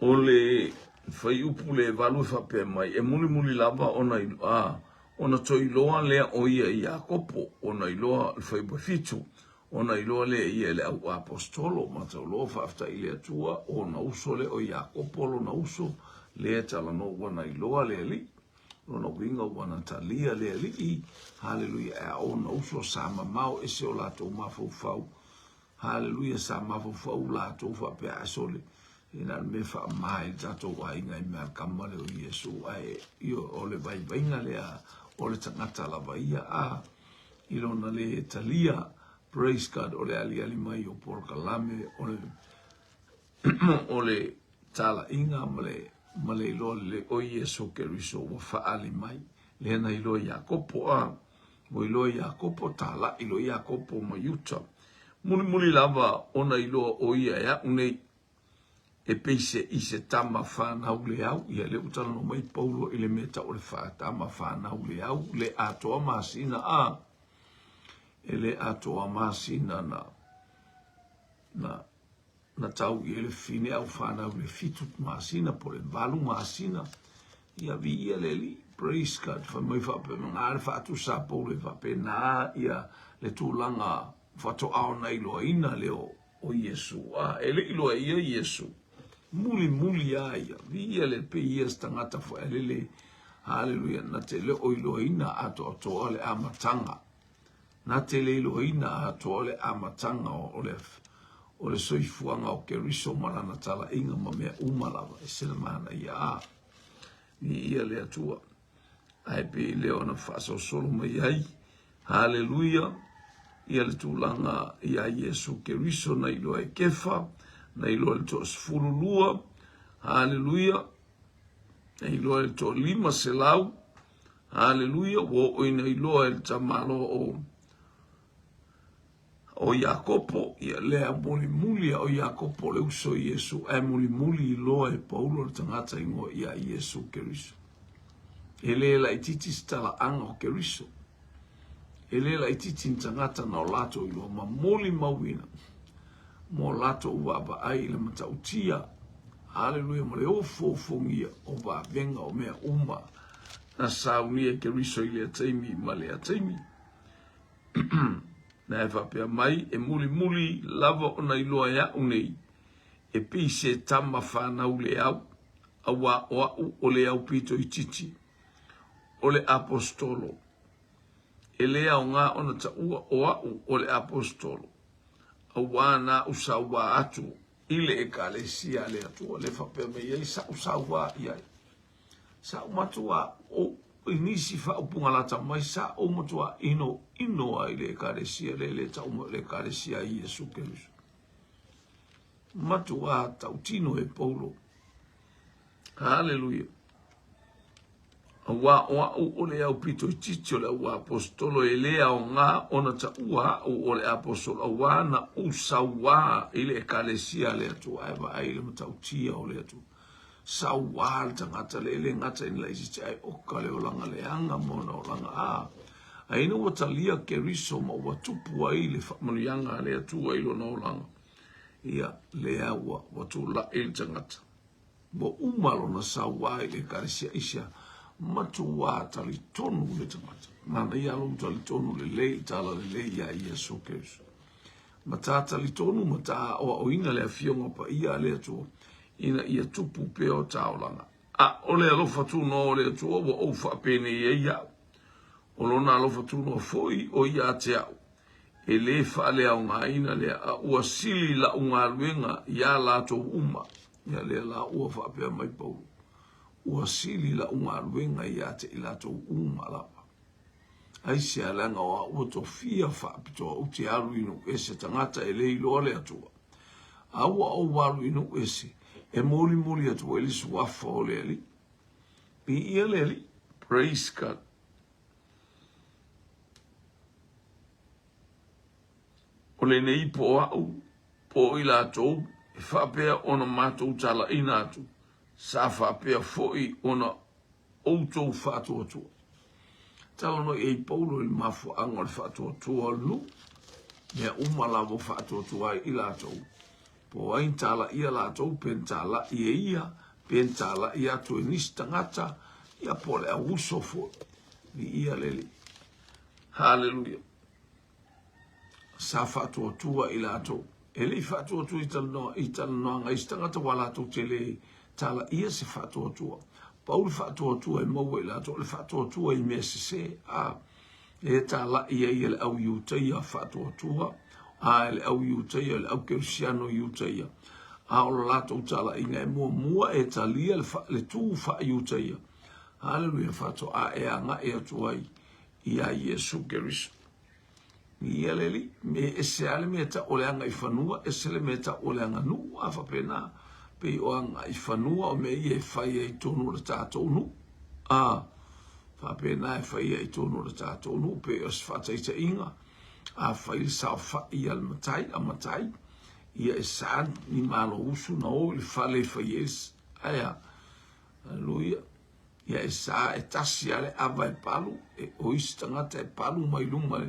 o le fai upu le valu whape mai, e muli lava ona toi loa lea o ia i Iakopo, ona i loa fai fitu, ona i loa lea ia le au apostolo, ma tau loa whaafta i lea tua, ona uso le o Iakopo, ona uso lea tala no wana i loa lea li, ona winga wana talia lea li, haleluia, ona uso sa mamau e se o lato mafau, haleluia, sa mafau lato whape asole, ina me fa mai tato ai ngai me kamale o Yesu ai io o le vai vainga lea o le tangata la vaia ilona le talia praise God o le ali mai o por kalame o le tala inga male lo le o Yesu ke riso o fa ali mai le na ilo Iakopo mo ilo Iakopo tala ilo Iakopo mo yuta muli lava ona ilo o ia ya unei e peise i se tama whanau le au, ia le utala no mai Paulo i le meta o le whaatama whanau le au, le atoa masina e le atoa masina na tau i le fine au whanau le fitut masina, po le valu masina, ia vi ia le li, praise God, whamai whape mangare whaatu sa Paulo e whape na ia le tūlanga whato ao na iloa ina leo o Yesu, ele iloa ia Yesu, muli aia via le peia stangata fo ele haleluia na te le oiloina ato ale amatanga na te le oiloina ato ale amatanga o le soifuanga o ke riso marana tala inga mamea umalava e sila mana ia ia le atua ai pe leona faso solo mai ai haleluia ia le tūlanga ia Yesu ke riso na iloa e kefa na ilo le to fululua, haleluia, na ilo le to lima selau, haleluia, wo ina ilo le tamalo o Iakopo, ia lea muli o Iakopo le uso Yesu, e muli ilo e Paulo le tangata ingo ia Yesu keriso. Ele la ititi stala anga o keriso. Ele la ititi tangata na o lato ilo, ma muli mawina. Mo lato uwa ai le matautia haleluia mo le ofofongia o ba venga o mea uma na saunia ke riso ile taimi male taimi na eva pe mai e muli lava ona iloa ya unei e pise tama fana ule au awa o le au pito ititi o le apostolo ele au nga ona ta o le apostolo wana usawa atu ile ekalesia le atu le fape me ye sa usawa ia sa matua o inisi fa upunga lata mai sa o matua ino ile ekalesia le ta le ekalesia Yesu Kristo matua tautino e Paulo haleluia o le au pito titio le wa apostolo elea o nga ona ta o le apostolo wa na usawa ile ekalesia le tu ava ile mtautia o le tu sawa tangata le ngata in le ai o kale o langa le anga mona o langa ai no watalia ke riso ma watupu wa ile manianga le tu ile no langa ia le awa watu la il tangata bo umalo na sawa ile ekalesia isha matua tali tonu le tamata mana ia lo tali tonu le tala le ia Yesu Kristo mata tali tonu mata o ina le fionga pa ia le tu ina ia tupu pe o taolanga o le lo fatu no le tu o fa pene ia o lo na lo fatu no foi o ia te e le fa le au ina le o sili la unga luenga ia la to uma ia le la o fa pe mai pau ua sili la unga ruenga ia te ilato umalapa. Ai se alanga o ua to fia whaapitoa o te aru inu ese tangata e lei loa le atua. Aua o waru inu ese e moli atua eli suafa o le ali. Pi ia le ali, praise God. O le nei po au, po ilato, e whapea ona matou tala ina atu. Sa whapea foi ona outou whātua tua. Tala no e Paulo il mafu anga le whātua tua lu, mea umalawo whātua tua i lātou. po ai tala ia la tau pen tala ia pen tala ia tu nis tangata ia po le auso fo ni ia lele haleluia sa fatu tua ila to ele fatu tu italno ngai tangata wala to tele tala ia se fatu tua Paul fatu tua mo ila to le fatu tua I mesese a e tala ia le au yuta ia fatu tua a le au yuta ia le au kersiano yuta ia a o lato tala inga mua e talia le tu fa yuta ia haleluia fatu a e anga e tuai ia Yesu Keriso ia leli me ese ale me ta ole anga I fanua ese le me ta ole anga nu a fa pena pe o anga I fanua o me ia fai e tonu le tatou nu a fa pena e fai e tonu le tatou nu pe o se fata ita inga a fai sa fa ia le matai a matai ia e san ni malo usu na o le fale fai es aya haleluia ia e sa e tasi ale ava e palu e o isi tangata e palu mai lunga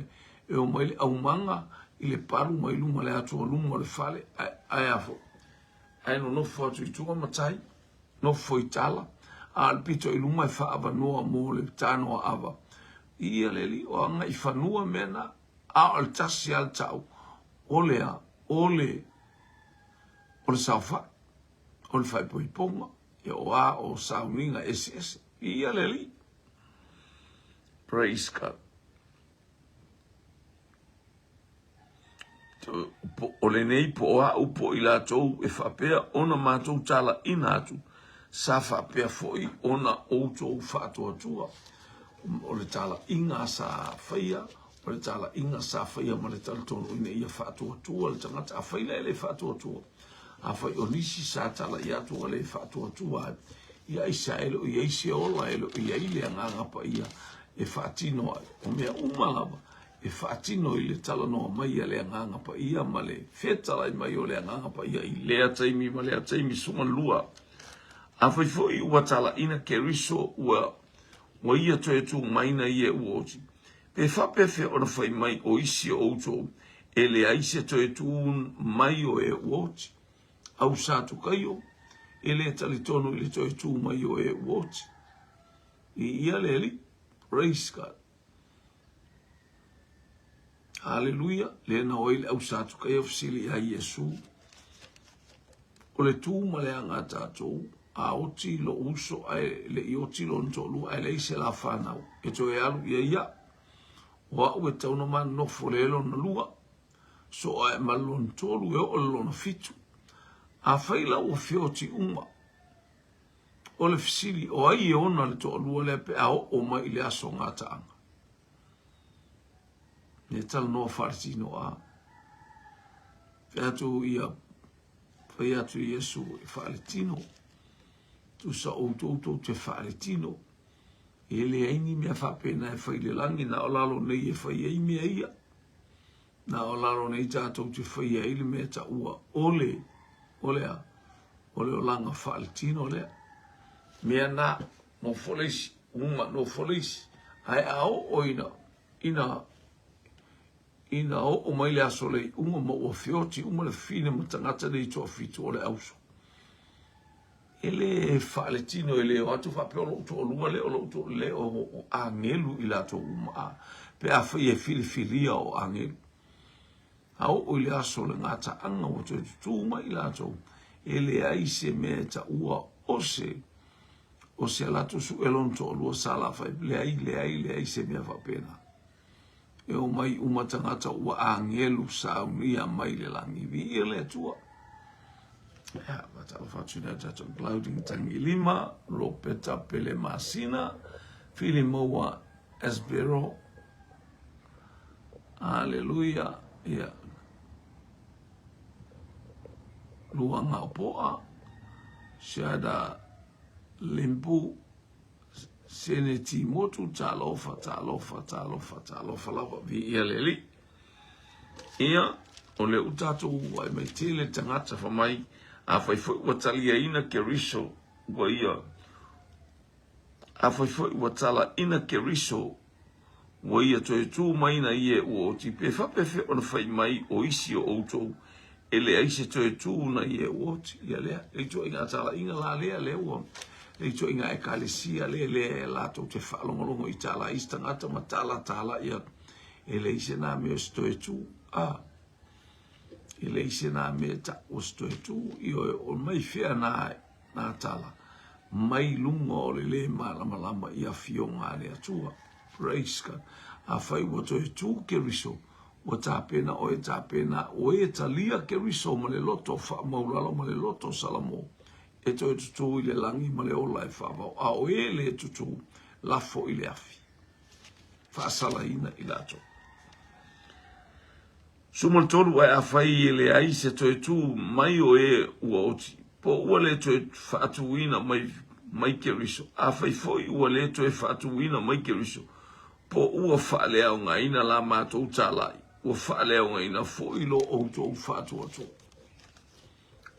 e o mai le au manga I le palu mai lunga le atua lunga le fale aya fo ai no fo atu I tua matai no fo I tala al pito I lunga I fa ava noa mo le tano ava ia leli o anga I fanua mena a al tasi al tau ole saufa ole fai poi ponga e o a o sauninga ese ia leli praise God o le nei po a upo I latou e whapea ona mātou tala ina atu sa whapea foi ona outou whātua o le tala inga sa whaia o le tala inga sa whaia ma le tala tono ina ia whātua le tangata a whaila e le whātua a whai o nisi sa tala I atu o le whātua ia isa elo ia isi ola elo ia ile anganga pa ia e whātino o mea umalawa e whaatino I le tala noa mai a lea nganga pa ia ma le whetala I mai o lea nganga pa ia I lea taimi ma lea taimi sunga lua. A whaifoi ua tala ina keriso ua ia toe tu maina ia uoti. Pe whapewhe o na whai mai o isi o outou e le aise toe tu mai o e uoti. Au sātu kaio e le talitonu I le toe tu mai o e uoti. I ia le li, praise God. Haleluia, le na oile au sātu kai o fisili a Yesu. O le tū ma le anga tātou, a oti lo uso ai le I oti lo ntolu ai le ise la whanau. E to e alu ia. O au e tauna man no folelo na lua. So ai malo ntolu e o lo na fitu. A whaila o fioti uma. O le fisili o ai e ona le to alua le pe ao o mai le aso ngata anga. Ne tal no fartino a featu ia featu Yesu fartino tu sa auto te fartino ele aini me fa pena fa ile langi na olalo nei fa ia me ia na olalo nei tato te fa ia ile me ta ua ole o langa fartino le me na no folis uma no folis ai ao ina o mai le aso le uma mo o fioti uma le fine mo tangata nei to fitu o le auso. Ele faletino ele o atu fa peolo to lua le o to le o angelu I lato uma pe a fie filifilia o angelu. Au o le aso le ngata anga o to tu mai lato ele ai se meta ua o se lato su elon to lua sala fa le ai se me fa pena. E o mai umatangata ua angelu sa unia mai le langi vi le tua. Ja, wat al fatuna dat een clouding tangi lima, lopeta pele masina, filimoa esbero. Aleluia. Ja. Luanga poa. Shada limpu. Seneti motu talofa lava vi ia leli. Ia o le utato ai mai tele tangata fa mai a fai foi watalia ina keriso wa ia. A fai foi watala ina keriso wa ia toe tu mai na ie o ti pe fa pe fe on fai mai o isi o auto ele ai se toe tu na ye wot ia le e to inga tala inga la le wo e to inga ekalesia le la to te falongo I tala istangata matala ia ele se na me stoe tu ele se na me ta o stoe tu io o mai fia na tala mai lungo le malama ia fionga le atua praise God a fai wo to tu ke riso o tapena o tapena o talia ke riso ma le loto fa maulalo ma le loto salamo e to tu le langi ma le ola e fa a o le tu la fo ile afi fa salaina ilato sumol tolu a fai le ai se to tu mai o oti po o le to fa tuina mai ke riso a fai foi o le to fa tuina mai ke riso po ua whaalea o ngā ina la mātou tālai. Ua whaalea o ngā ina fo ilo o tōu whātua tō.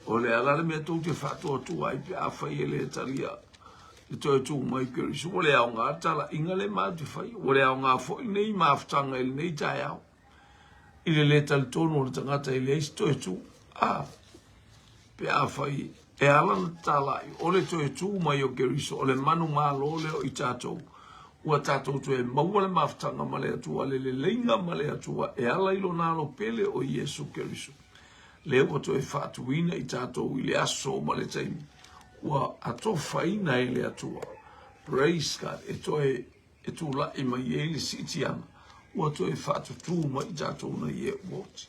O le alare mea tōu te whātua tō ai pe a whai e le talia. E tōu tō mai keriso. O le au ngā tala inga le mātu whai. O le au ngā fo i nei māwhtanga i nei tai au. I le tali tōnu o le tangata i le eisi tōu tō. Pe a whai e alana tālai. O le tōu tō mai o keriso. O le manu ngā lo leo I tātou. Ua tātou tu e maua le mawhtanga ma le atua, le leinga ma le atua, e ala ilo nalo pele o Iesu Keriso. Le ua tu e whātuina I tātou I le aso ma le taimi. Ua ato whaina I le atua. Praise God, e tu la I mai e le sitianga. Ua tu e whātutu ma I tātou na I e woti.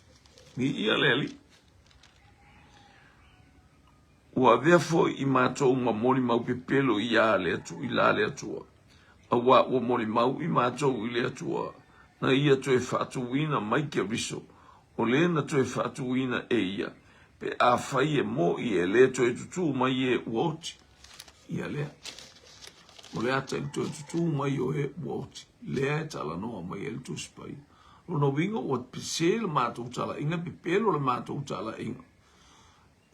Ni ia le ali. Ua therefore I mātou ma mori mau pepelo I a le atu, I la le atua. Awa ua mori mau I mātou I le atua, na ia toe whātuina mai ke riso, o le na toe whātuina e ia, pe a whai e mo I e le toe tutu mai e uoti, ia lea. O le ata I toe tutu mai o e uoti, lea e tala noa mai e le tuspai. Rono winga ua pese le mātou tala inga, pepelo le mātou tala inga.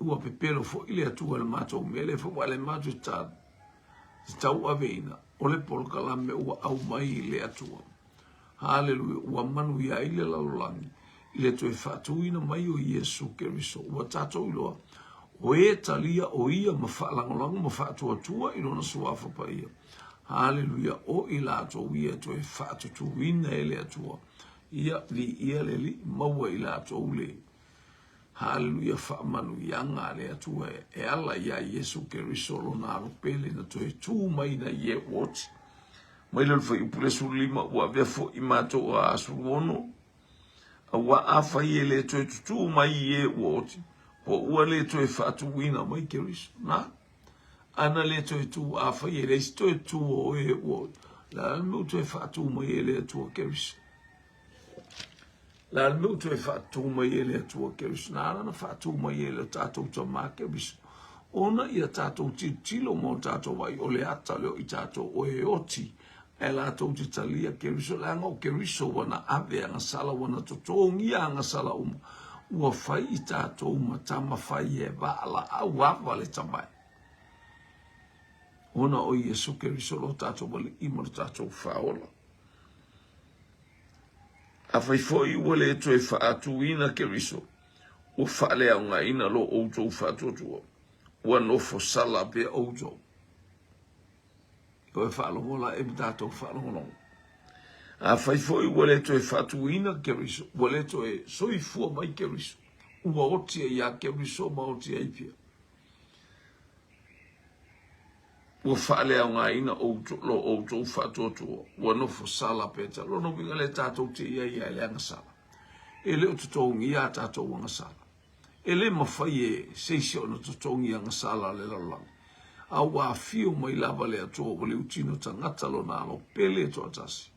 Ua pepelo fo I le atua le mātou mele, fo wale mātou tala. Tau aveina, o le polokalame ua au mai le atua. Hallelujah, ua manu ia I le lalolangi. I le toe whātuina mai o Iesu Keriso. Ua tātou iloa. O e talia o ia ma whaalangolanga ma whātuatua I lona suafa pa ia. Hallelujah, o I lātou ia toe whātutuina e le atua. Ia li ia le li maua I lātou le. Hallelujah, whaamanu ianga le atua e ala ia Iesu Keriso lo naro pele na toe tū mai na ie woti. Mai lal whai upule surlima ua vefo I mātou a asurono. A ua awha I le toe tū mai ie woti. Po ua le toe whātuina mai Keriso. Na? Ana le toe tū awha I le toe tū o e woti. La almu toe whātu mai e le atua Keriso. La meu tu e fatu mai ele atua Keriso na na fatu mai ele tatou tama Keriso ona ia tatou titilo mo tatou vai o le ata leo I tatou o e oti e la tatou titalia Keriso la ngo Keriso wana ave anga sala wana totongi anga sala ua fai I tatou matama fai e vala au ava le tamai ona o Iesu Keriso lo tatou wale ima lo tatou faola. A fai foi ua le toe whaatuina Keriso, ua whaalea o ngā ina lo outou whaatotua, ua nofo sala pe outou. Ua e whaalongola e mtatou whaalongolongo. A fai foi ua le toe whaatuina Keriso, ua le toe soifua mai Keriso, ua otia ia Keriso ma otia ipia. Ua whaalea o ngā ina lo outou whaatotua, ua nofo sala peta, lono winga le tātou te ia e le anga sala. E leo tutongi ia tātou anga sala. E le mawhai e seisio na tutongi anga sala le lalang. A ua fio mai lava le atua wale utino tangata lo nalo pele to atasi.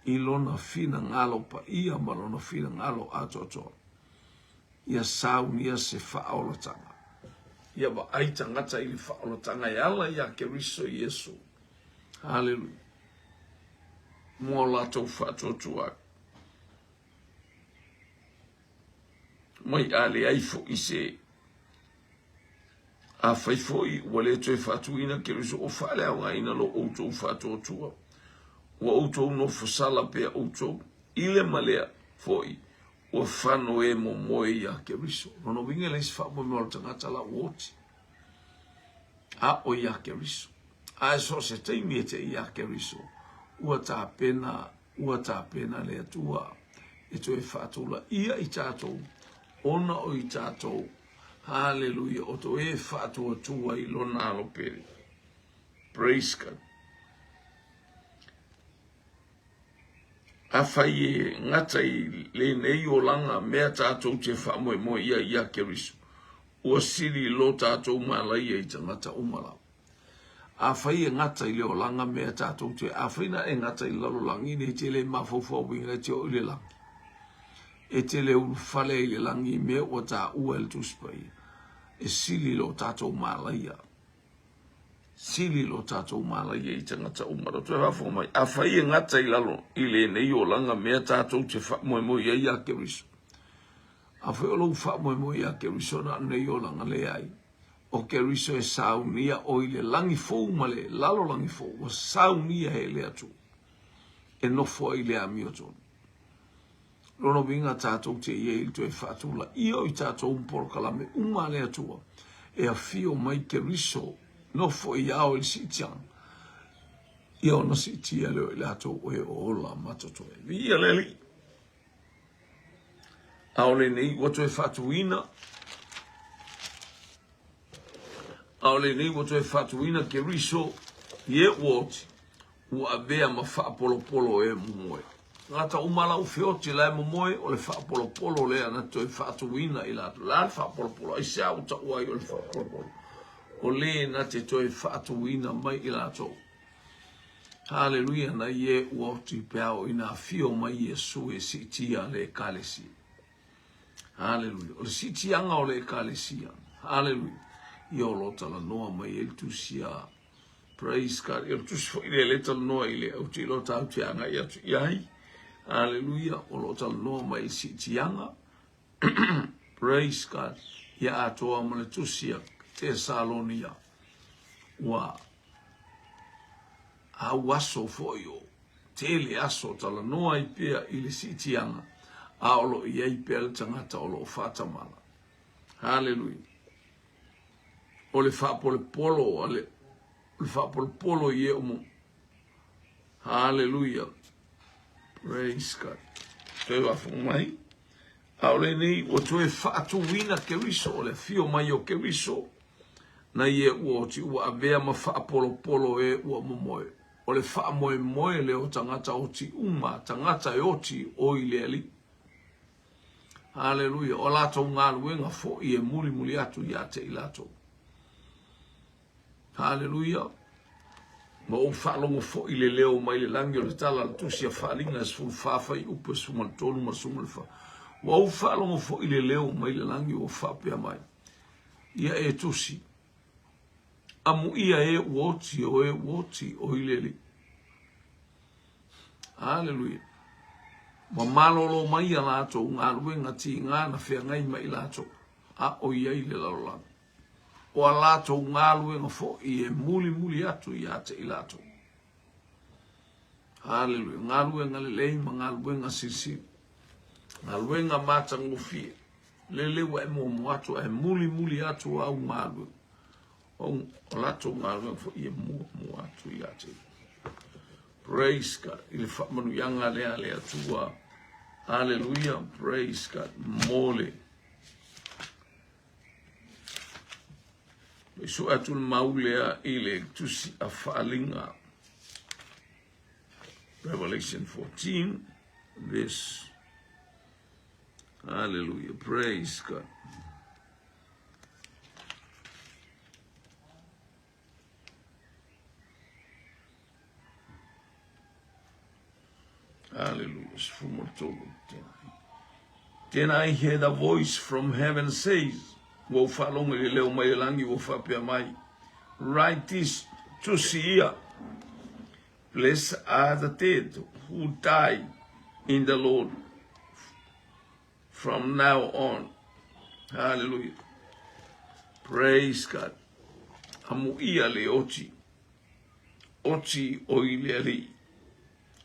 I lona fina ngalo pa ia ma lona fina ngalo ato ato. Ia saun ia se whaola tanga. Ia wa ai tangata I whaola tanga e ala ia Keriso Iesu. Hallelujah. Mua latou whaatotua. Mai ale aifo I se. A whaifoi wale toe whaatuina Keriso o whaalea ngā ina lo outou whaatotua. Ua outou no fosala pea outou. Ile malea foi. ua whano e mo moe ia ke riso. Rono winge leisi wha mo mo tangata la uoti. A o ia ke riso. A e so se teimi e te ia ke riso. Ua tā pena le atua e to e whaatola ia i tātou. Ona o i tātou. Hallelujah. O to e whaatua tua i lona alo pere. Praise God. A whai e ngata i le nei o langa mea tātou te whaamoe ia ke riso. Ua siri lo tātou malai e tangata umala. A whai e ngata i leo langa mea tātou te a whaina e ngata i lalo langi ne te le mawhawhau winga te o ile langi. E te le ulfale i le langi mea o tā ua el tuspai. E sili lo tātou malaia. Sili lo tātou malaia i tangata umara. Tue hafo mai. A whai e ngata i lalo i le nei o langa mea tātou te whaamoe ia ke riso. A whai o lau whaamoe ia ke riso na nei o langa le ai. O ke riso e saunia o i le langi fōu male, lalo langi fōu, wa saunia he le atu. E nofo i le amiotoni. Rono winga tātou te ie il tu e whaatula. Ia i tātou mporo kalame uma le atua. E a fio mai ke riso, nofo i ao il sitiang. Ia o na sitia leo i le atou o e ola matatoe. Ia leli. Aole nei, watu e whaatuina. Aole nei watu e whaatuina ke riso ye woti ua avea ma whaapolopolo e mumoe. Ngata umala u whioti lai mumoe o le whaapolopolo le ana toi whaatuina i lato. La whaapolopolo, ai sea uta ua i o le whaapolopolo. O le na te toi whaatuina mai i lato. Hallelujah na ye woti peao ina fio mai Yesu e sitia le kalesi. Hallelujah. O le sitianga o le kalesia. Hallelujah. Io lo tala noa mai el tusia. Praise God. El tusfo ile le tala noa ile au ti lo tau tianga ia tu iai. Hallelujah. O lo tala noa mai el sitianga. Praise God. Ia atoa male tusia te Salonia. Wa. Au aso foio. Tele aso tala noa i pia ile sitianga. Aolo iai pia le tangata o lo fatamala. Hallelujah. O le whaapolopolo, o le whaapolopolo i e umu. Hallelujah. Praise God. Te wafu mai. A ole nei, o tue whaatuwina ke riso, o le fio mai o ke riso, na i e ua oti ua avea ma whaapolopolo e ua mumoe. O le whaamoe moe le o tangata oti uma, tangata e oti o i le ali. Hallelujah. O lato ngā luenga fo i e muli atu i ate i lato. Hallelujah. Ma o whaalongo fo i le leo mai le langi o le tala le tusia whaalinga es fulu whaafai upa sumal tonu ma sumal wha. Wa o whaalongo fo i le leo mai le langi o whaapea mai. Ia e tusi. Amu ia e uoti o i le li. Hallelujah. Ma malolo mai a lato ngā luenga ti ngā na whea ngai mai lato. A o ia i le lalolanga. O a lato ngā luenga fo i e muli atu i ate i lato. Hallelujah. Ngā luenga le leima, ngā luenga sisi. Ngā luenga mātango fie. Le lewa e mo atu e muli atu au ngā luenga. O lato ngā luenga fo i e mo atu i ate. Praise God. I le whamanu yanga lea atua. Hallelujah. Praise God. Mole. So atul maulea ile tusi a whaalinga. Revelation 14, verse. Hallelujah. Praise God. Hallelujah. Then I heard a voice from heaven says, wo falonga le leo mai langi wo fapea mai. Write this to see. Blessed are the dead who die in the Lord from now on. Hallelujah. Praise God. Amu ia le oti. Oti o ile ali.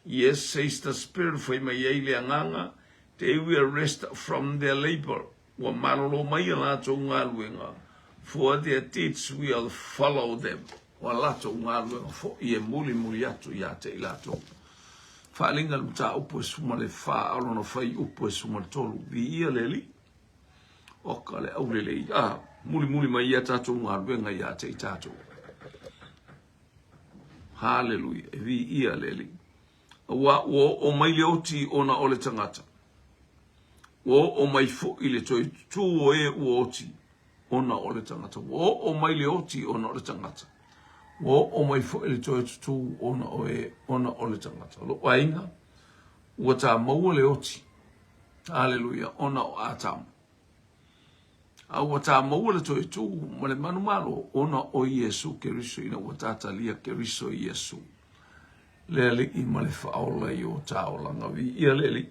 Yes, says the Spirit for my le anganga. They will rest from their labor. Wa malolo mai lato ngaluenga. For their deeds will follow them. Wa lato ngaluenga fo ie muli atu ia te ilato. Whalinga luta upo suma le wha alona whai upo suma le tolu. Vi ia leli. Oka le au leli. Muli mai ia tato ngaluenga ia te tato. Hallelujah. Vi ia leli. Wa o mai le oti ona ole tangata. O mai fo ile toi tu o oti ona ole tangata. O mai le oti ona ole tangata. O mai fo ile toi tu ona ole tangata. Lo ainga ua ta maua le oti. Hallelujah. Ona o atamu. Ua ta maua le toi tu ma le manu malo ona o Yesu Keriso ina ua tata lia Keriso Yesu. Lele i ma le whaola i o taolanga vi ia lele.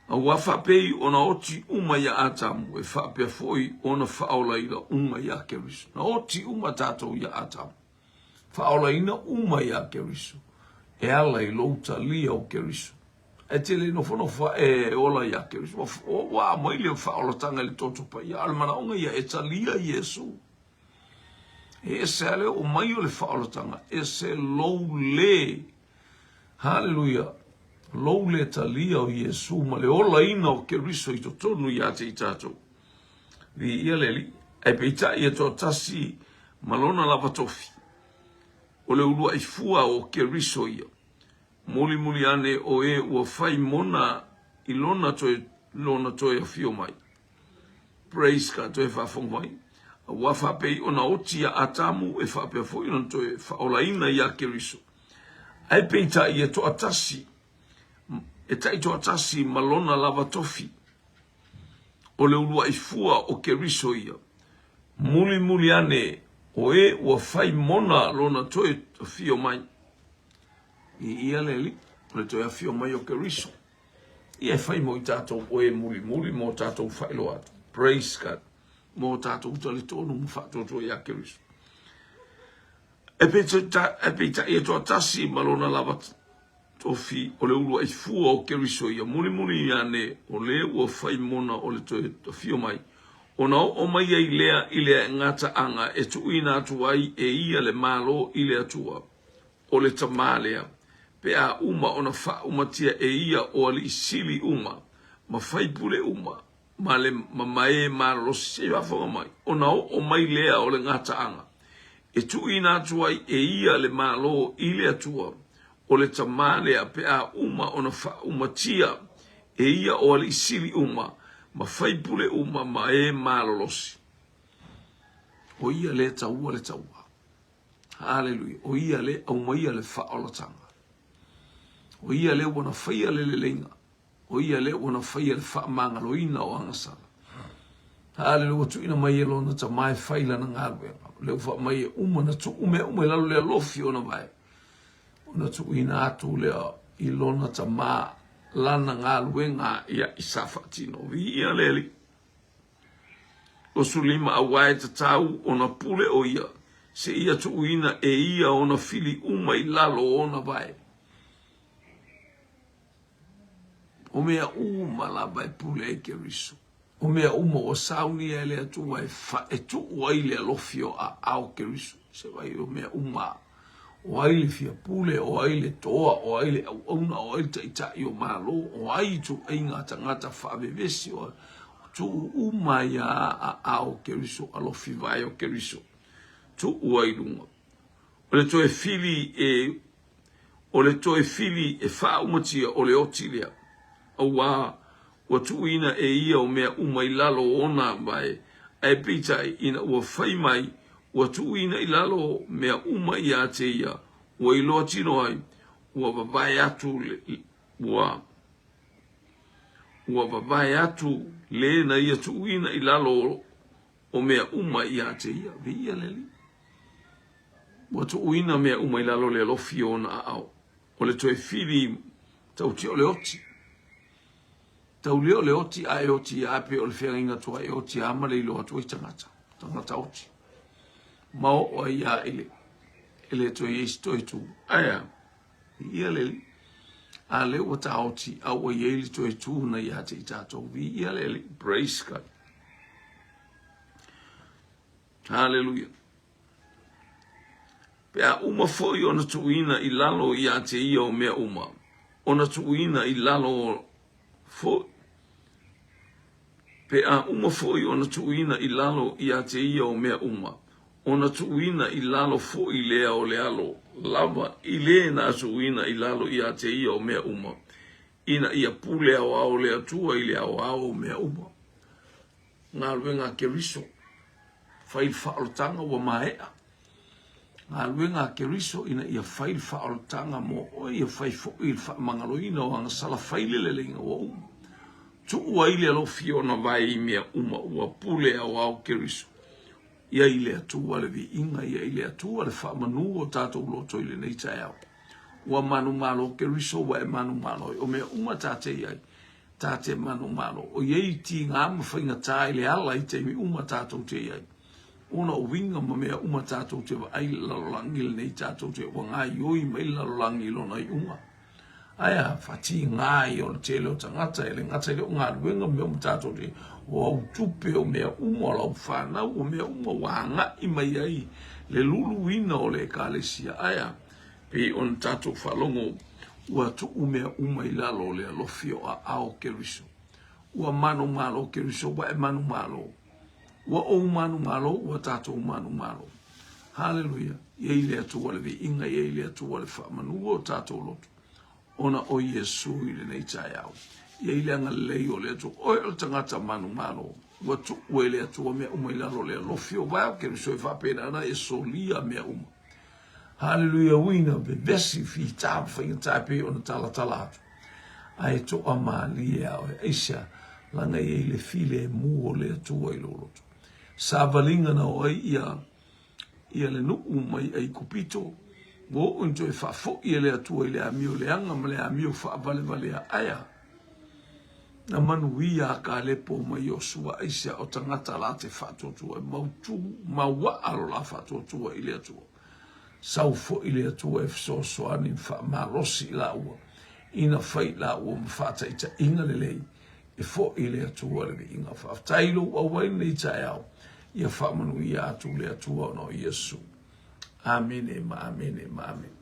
A whapei ona oti uma ia atamu e whapea foi ona whaola ina uma ia Keriso. Na oti uma tātou ia atamu. Whaola ina uma ia Keriso. E ala i louta lia o Keriso. E tele no wha e ola ia Keriso. O wā mai leo whaola tanga le totopa ia almana onga ia e talia Yesu. E se ale o mai o le whaolotanga, e se lou le, hallelujah, lou le talia o Yesu, ma le ola ina o Keriso i to tonu ia te i tātou. Vi ia leli, e peita ia to tasi malona lava tofi, o le ulua i fua o Keriso ia, muli ane o e ua fai mona i lona toe a fio mai. Praise God, toe whafong mai. Wa whapei ona otia atamu e whapea fo ina toe whaolaina ia Keriso. Ai peita ia to atasi, e tai to atasi malona lava tofi, o le ulua i fua o Keriso ia. Muli ane o e ua fai mona lona toe fio mai. I ia leli, o le toe a fio mai o Keriso. Ia e fai mo i tātou o e muli mo tātou whailo atu. Praise God. Mo tātou utale tōnu mwhātoto ia Keriso. E peita ia toa tasi malona lava tofi o le ulua i fua o Keriso ia muli ane o le ua whai mona o le toe fio mai. O na o mai ai lea ngata anga e tuina atu ai e ia le malo i le atua o le tamalea. Pea uma ona wha umatia e ia o ali isili uma ma whai pule uma. Ma le mamae ma lo se va fo mai ona o mai lea o le ngata anga e tu ina tuai e ia le malo ile atua o le tamale a pe a uma ona fa uma tia e ia o le sili uma ma fai pule uma ma e ma lo si o ia le taua hallelujah o ia le au mai le fa o tanga o ia le ona fai le lenga o ia le ona fai le fa mangaloina o angasala. Hallelujah tu ina mai lo na ta mai fai la na ngalwe. Le fa mai uma na tu ume la le lofi ona vai. Ona tu ina atu le I lo na ta ma la na ngalwe nga ia isafatino vi ia leli. O sulima awai ta tau ona pule o ia. Se ia tu ina e ia ona fili uma I lalo ona vai. O mea uma la vai pule e Keriso. O mea uma o sauni e le atu vai fa e tu o aile alofio a au Keriso. Se vai o mea uma o aile fia pule, o aile toa, o aile au auna, o aile taitai o malo, o aitu e ngata whaavevesi o tu uma ia a au Keriso, alofi vai o Keriso. Tu o ailunga. O le toe fili e wha umatia o le otilea. Awa tu ina e ia o mea uma I lalo ona mai e pita ina ua whai mai ua tu ina I lalo mea uma I a te ia ua I loa tino ai ua vavai atu le na ia tu ina I lalo o mea uma I a te ia vi ia leli ua tu ina mea uma I lalo le lofi ona au o le toe fili tau ti o le oti tau leo le oti a e oti a pe o le whenga tua e oti a ma le ilo atu I tangata oti. Mao o ia ele to i sto tu. Aya. Ia leli. a le o taoti a o ye le to tu na ya te tato vi ia le praise God. Hallelujah. Pe a uma foi ona tuina I lalo ia te ia o mea uma. Ona tuina I lalo foi. Pe a uma foi ona tuina I lalo ia te ia o mea uma. Ona tuina I lalo foi lea o le alo. Lava I le na tuina I lalo ia te ia o mea uma. Ina ia pule au le atua I le au mea uma. Ngā ruenga ke riso. Fail whaolotanga wa maea. Ngā luenga ke riso ina ia fail whaolotanga mo o ia fai fo'i mangaroina o anga sala faile le lenga wa uma. Tu ua ile alo fiona vai I mea uma ua pule au ke riso. Ia ile atua le vi inga ia ile atua le whaamanu o tātou loto ile nei tae au. Ua manu malo ke riso wa manu malo o mea uma tate iai. Tate manu malo. O iei ti ngā mawhainga tae le ala I te mi uma tātou te iai. Ona o winga ma mea uma tātou te wa ai lalolangi le nei tātou te wa ngā ioi mai lalolangi lona I unga. Aia, whati ngā I o le tele o tangata e le ngata I le o ngā ruenga mea uma tātou te o au tupe o mea uma lau whanau o mea uma wanga I mai ai le lulu ina o le kālesia. Aia, pe on tātou whalongo ua tu umea uma I lalo le alofio a ao ke riso. Ua manu malo ke riso wa e manu malo. Ua o manu malo, ua tātou manu malo. Hallelujah. Iei lea tua le vi inga, iei lea tua le whamanu o tātou lotu. Ona o Yesu I le nei tae au. Iei lea nga lei o lea tua. Oi o tangata manu malo. Ua tu ue lea tua mea uma I lalo lea lofio. Vai o ke riso e whapena ana e solia mea uma. Hallelujah. Wina be vesi fi tāpu whainga tāpe ona tala atu. Ai to amali e au e eisa. Langa iei le file e mu o lea tua I lolotu. Sa valinga na o ia le nuku mai ai kupito wo unto e fafo ia le atua I le amio le anga ma le amio fa vale aia na manu ia ka lepo mai Yosua Aisha o tangata la te fatotua mautu mawa alo la fatotua I le atua sau fo I le atua e so ani fa marosi la ua ina fai la ua mfata ita inga le lei e fo I le atua le inga fa tailo o wai nei tae au ia whamanu ia atu le atua no Yesu. Amen e ma amen e ma amen.